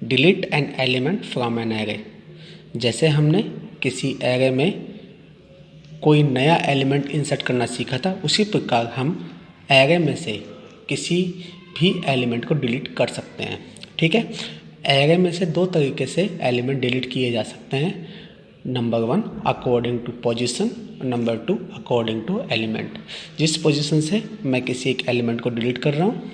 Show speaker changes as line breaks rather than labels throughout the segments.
Delete an element from an array. जैसे हमने किसी एरे में कोई नया एलिमेंट इंसर्ट करना सीखा था, उसी प्रकार हम एरे में से किसी भी एलिमेंट को डिलीट कर सकते हैं। ठीक है, एरे में से दो तरीके से एलिमेंट डिलीट किए जा सकते हैं। Number 1 according to position, number 2 according to element. जिस पोजीशन से मैं किसी एक एलिमेंट को डिलीट कर रहा हूँ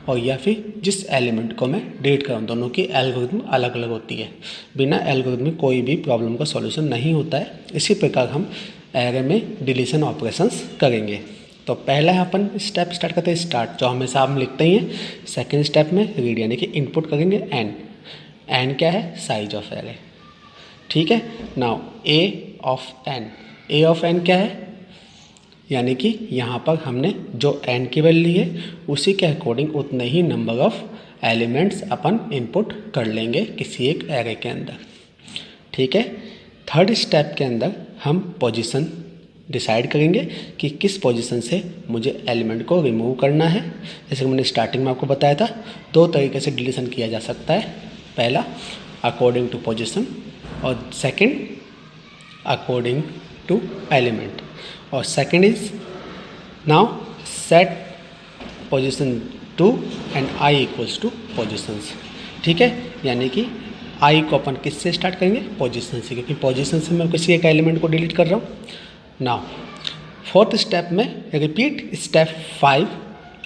और या फिर जिस एलिमेंट को मैं डिलीट कर रहा हूँ, दोनों की एल्गोरिथम अलग अलग होती है। बिना एल्गोरिथम में कोई भी प्रॉब्लम का सॉल्यूशन नहीं होता है। इसी प्रकार हम एरे में डिलीशन ऑपरेशंस करेंगे। तो पहला है अपन स्टेप स्टार्ट करते हैं, स्टार्ट, जो हमेशा हम लिखते ही हैं। सेकेंड स्टेप में रीड, यानी कि इनपुट करेंगे एन। एन क्या है? Size of array. ठीक है, now A of N. A of N क्या है? यानी कि यहाँ पर हमने जो एन की वैल्यू ली है उसी के अकॉर्डिंग उतने ही नंबर ऑफ एलिमेंट्स अपन इनपुट कर लेंगे किसी एक एरे के अंदर। ठीक है, थर्ड स्टेप के अंदर हम पोजीशन डिसाइड करेंगे कि किस पोजीशन से मुझे एलिमेंट को रिमूव करना है। जैसे कि मैंने स्टार्टिंग में आपको बताया था, दो तरीके से डिलीशन किया जा सकता है। पहला अकॉर्डिंग टू पोजीशन और सेकंड अकॉर्डिंग टू एलिमेंट। और second is now set position to and i equals to positions. ठीक है, यानी कि आई को अपन किससे स्टार्ट करेंगे? पोजीशन से, क्योंकि पोजीशन से मैं किसी एक एलिमेंट को डिलीट कर रहा हूँ। नाउ फोर्थ स्टेप में repeat step 5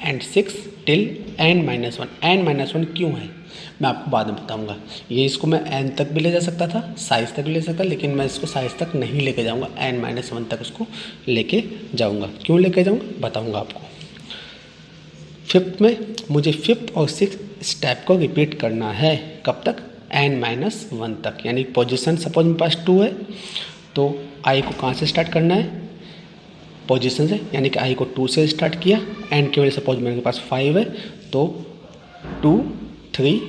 and 6 till n-1। n-1 क्यों है मैं आपको बाद में बताऊंगा। ये इसको मैं n तक भी ले जा सकता था, साइज तक भी ले सकता, लेकिन मैं इसको साइज तक नहीं लेके जाऊंगा, n-1 तक उसको लेके जाऊंगा। क्यों लेके जाऊंगा बताऊंगा आपको। फिफ्थ में मुझे फिफ्थ और सिक्स्थ स्टेप को रिपीट करना है। कब तक? n-1 तक। यानी पोजीशन सपोज मेरे पास 2 है तो आई को कहाँ से स्टार्ट करना है? पोजीशन से, यानी कि आई को 2 से स्टार्ट किया। एन की वजह सपोज मेरे पास 5 है तो 2, 3,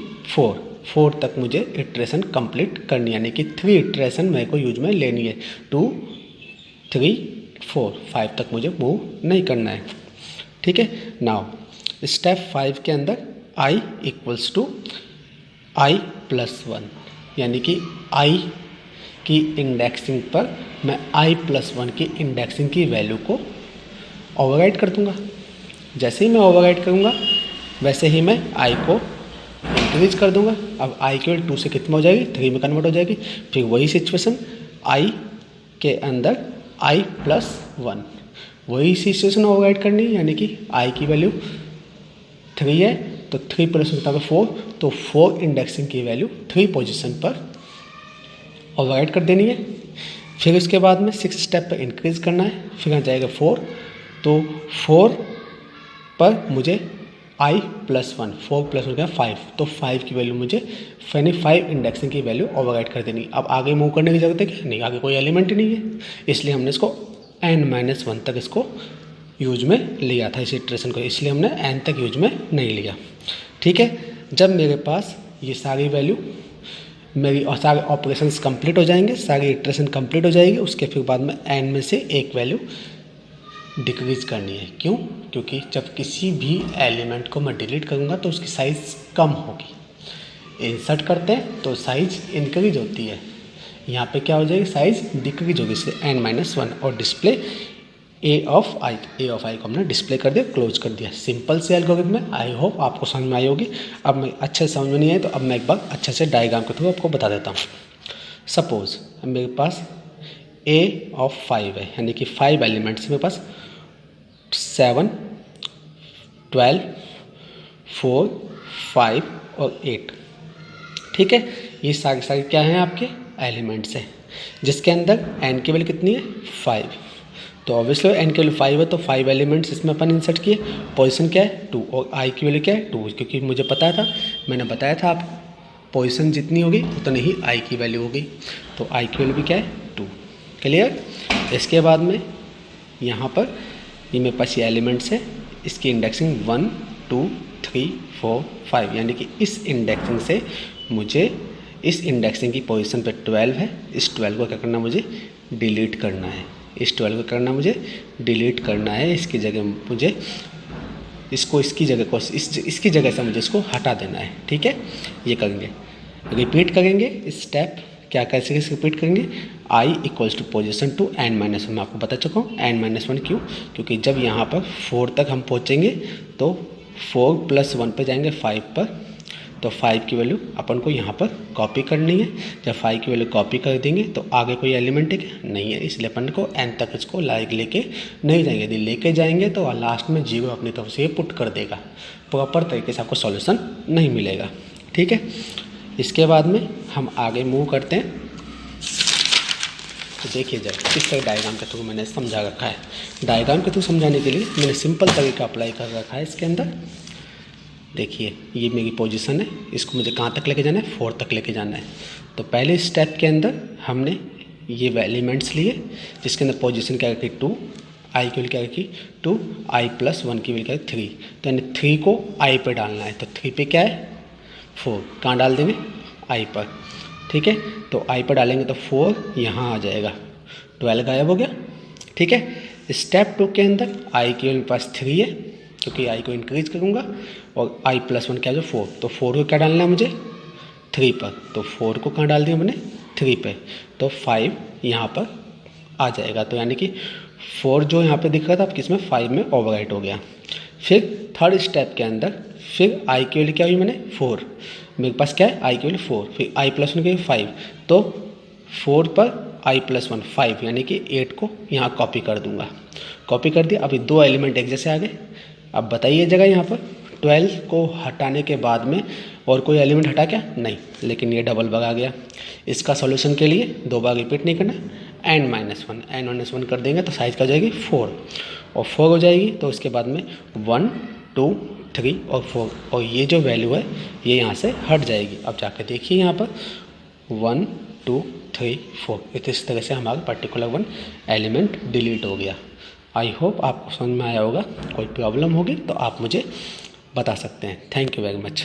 4 तक मुझे इटरेशन कंप्लीट करनी है, यानी कि 3 इटरेशन मेरे को यूज में लेनी है। 2, 3, 4, 5 तक मुझे मूव नहीं करना है। ठीक है, नाउ स्टेप 5 के अंदर आई इक्वल्स टू i+1, यानी कि आई की इंडेक्सिंग पर मैं i+1 की इंडेक्सिंग की वैल्यू को ओवरराइट कर दूंगा। जैसे ही मैं ओवरराइट करूंगा वैसे ही मैं i को इंक्रीज कर दूंगा। अब i की वैल्यू 2 से कितना हो जाएगी? 3 में कन्वर्ट हो जाएगी। फिर वही सिचुएशन i के अंदर i+1, वही सिचुएशन ओवरराइट करनी है, यानी कि i की वैल्यू 3 है तो 3 + 4, तो 4 इंडेक्सिंग की वैल्यू 3 पोजीशन पर ओवरराइट कर देनी है। फिर उसके बाद में 6 स्टेप पर इंक्रीज करना है, फिर आ जाएगा 4, तो 4 पर मुझे i+1, 4 + 1 5, तो 5 की वैल्यू मुझे 5 इंडेक्सिंग की वैल्यू ओवरराइट कर देनी। अब आगे मूव करने की जरूरत है क्या? नहीं, आगे कोई एलिमेंट ही नहीं है, इसलिए हमने इसको n-1 तक इसको यूज में लिया था, इस इटरेशन को, इसलिए हमने n तक यूज में नहीं लिया। ठीक है, जब मेरे पास ये सारी वैल्यू मेरी और सारे ऑपरेशंस कंप्लीट हो जाएंगे, सारी इटरेशन कंप्लीट हो जाएगी, उसके फिर बाद में n में से एक वैल्यू डिक्रीज करनी है। क्यों? क्योंकि जब किसी भी एलिमेंट को मैं डिलीट करूँगा तो उसकी साइज़ कम होगी। इंसर्ट करते हैं तो साइज़ इंक्रीज होती है, यहाँ पे क्या हो जाएगी? साइज़ डिक्रीज होगी, इसलिए n-1। और डिस्प्ले ए ऑफ आई को हमने डिस्प्ले कर दिया, क्लोज कर दिया। सिंपल से एल्गोरिथम है, आई होप आपको समझ में आई होगी। अब मैं अच्छे से समझ में नहीं आए तो अब मैं एक बार अच्छे से डायग्राम के थ्रू आपको बता देता हूँ। सपोज मेरे पास ए ऑफ 5 है, यानी कि 5 एलिमेंट्स मेरे पास 7, 12, 4, 5 और 8। ठीक है, ये सारे क्या हैं? आपके एलिमेंट्स हैं, जिसके अंदर n की वैल्यू कितनी है? 5। तो ऑब्वियसली n की वैल्यू 5 है तो 5 एलिमेंट्स इसमें अपन इंसर्ट किए। पोजीशन क्या है? 2, और i की वैल्यू क्या है? 2, क्योंकि मुझे पता था, मैंने बताया था आप पोजीशन जितनी होगी उतनी ही i की वैल्यू होगी, तो i की वैल्यू भी क्या है? 2। क्लियर? इसके बाद में यहाँ पर ये मेरे पास ये एलिमेंट्स है, इसकी इंडेक्सिंग 1, 2, 3, 4, 5, यानी कि इस इंडेक्सिंग से मुझे इस इंडेक्सिंग की पोजीशन पे 12 है, इस 12 को क्या करना? मुझे डिलीट करना है। इस 12 को करना मुझे डिलीट करना है, इसकी जगह मुझे इसको इसकी जगह से मुझे इसको हटा देना है। ठीक है, ये करेंगे। रिपीट करेंगे स्टेप, क्या कैसे कैसे रिपीट करेंगे, i equals to position to n minus one. मैं आपको बता चुका हूँ n माइनस वन क्यों, क्योंकि जब यहाँ पर 4 तक हम पहुँचेंगे तो 4 + 1 पे जाएंगे 5 पर, तो 5 की वैल्यू अपन को यहाँ पर कॉपी करनी है। जब 5 की वैल्यू कॉपी कर देंगे तो आगे कोई एलिमेंट है क्या, नहीं है, इसलिए अपन को n तक इसको लेके नहीं जाएंगे। यदि लेके जाएंगे तो लास्ट में 0 अपनी तरफ से पुट कर देगा, प्रॉपर तरीके से आपको सॉल्यूशन नहीं मिलेगा। ठीक है, इसके बाद में हम आगे मूव करते हैं। तो देखिए जरा किस तरह डायग्राम के थ्रू मैंने समझा रखा है। डायग्राम के थ्रू समझाने के लिए मैंने सिंपल तरीका अप्लाई कर रखा है इसके अंदर। देखिए ये मेरी पोजीशन है, इसको मुझे कहाँ तक लेके जाना है, 4 तक लेके जाना है। तो पहले स्टेप के अंदर हमने ये एलिमेंट्स लिए जिसके अंदर पोजीशन क्या रखी 2, आई की वैल्यू क्या रखी 2, i + 1 की वैल्यू क्या है 3। तो यानी 3 को i पे डालना है, तो 3 पे क्या है 4, कहाँ डाल देंगे i पर। ठीक है, तो i पर डालेंगे तो 4 यहाँ आ जाएगा, 12 गायब हो गया। ठीक है, स्टेप 2 के अंदर i की वैल्यू पास 3 है क्योंकि i को इंक्रीज करूँगा, और i + 1 क्या है जो 4, तो 4 को क्या डालना है मुझे 3 पर, तो 4 को कहाँ डाल दिया मैंने 3 पे, तो 5 यहाँ पर आ जाएगा। तो यानी कि 4 जो यहाँ पे दिख रहा था अब किसमें 5 में ओवरराइट हो गया। फिर थर्ड स्टेप के अंदर फिर i की वैल्यू क्या हुई मैंने 4, मेरे पास क्या है i की वैल्यू 4, फिर i + 1 की वैल्यू 5, तो 4 पर i + 1 5, यानी कि 8 को यहाँ कॉपी कर दूंगा। कॉपी कर दिया, अभी 2 एलिमेंट एक जैसे आ गए। अब बताइए जगह यहाँ पर 12 को हटाने के बाद में और कोई एलिमेंट हटा क्या, नहीं, लेकिन ये डबल बार आ गया। इसका सॉल्यूशन के लिए 2 बार रिपीट नहीं करना, n-1 कर देंगे तो साइज क्या हो जाएगी 4, और 4 हो जाएगी। तो इसके बाद में 1 2 3 और 4, और ये जो वैल्यू है ये यहाँ से हट जाएगी। अब जाकर देखिए यहाँ पर 1 2 3 4, इस तरह से हमारा पर्टिकुलर 1 एलिमेंट डिलीट हो गया। आई होप आपको समझ में आया होगा। कोई प्रॉब्लम होगी तो आप मुझे बता सकते हैं। Thank you very much.